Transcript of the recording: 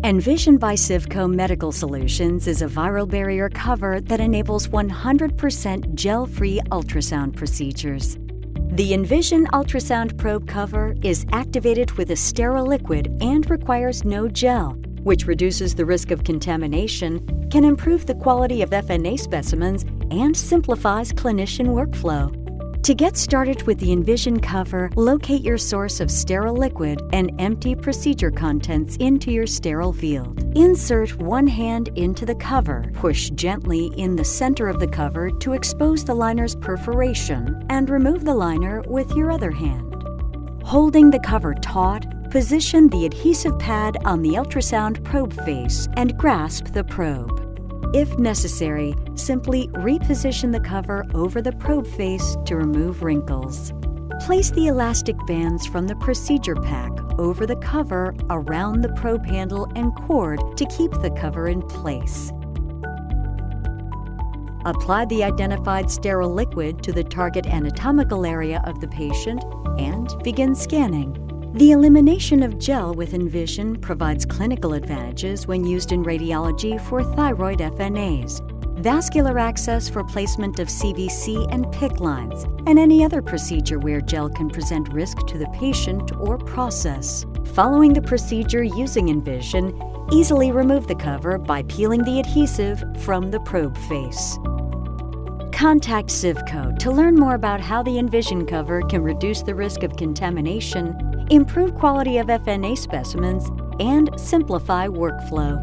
Envision by CIVCO Medical Solutions is a viral barrier cover that enables 100% gel-free ultrasound procedures. The Envision Ultrasound probe cover is activated with a sterile liquid and requires no gel, which reduces the risk of contamination, can improve the quality of FNA specimens, and simplifies clinician workflow. To get started with the Envision cover, locate your source of sterile liquid and empty procedure contents into your sterile field. Insert one hand into the cover, push gently in the center of the cover to expose the liner's perforation, and remove the liner with your other hand. Holding the cover taut, position the adhesive pad on the ultrasound probe face and grasp the probe. If necessary, simply reposition the cover over the probe face to remove wrinkles. Place the elastic bands from the procedure pack over the cover around the probe handle and cord to keep the cover in place. Apply the identified sterile liquid to the target anatomical area of the patient and begin scanning. The elimination of gel with Envision provides clinical advantages when used in radiology for thyroid FNAs, vascular access for placement of CVC and PICC lines, and any other procedure where gel can present risk to the patient or process. Following the procedure using Envision, easily remove the cover by peeling the adhesive from the probe face. Contact CIVCO to learn more about how the Envision cover can reduce the risk of contamination, improve quality of FNA specimens, and simplify workflow.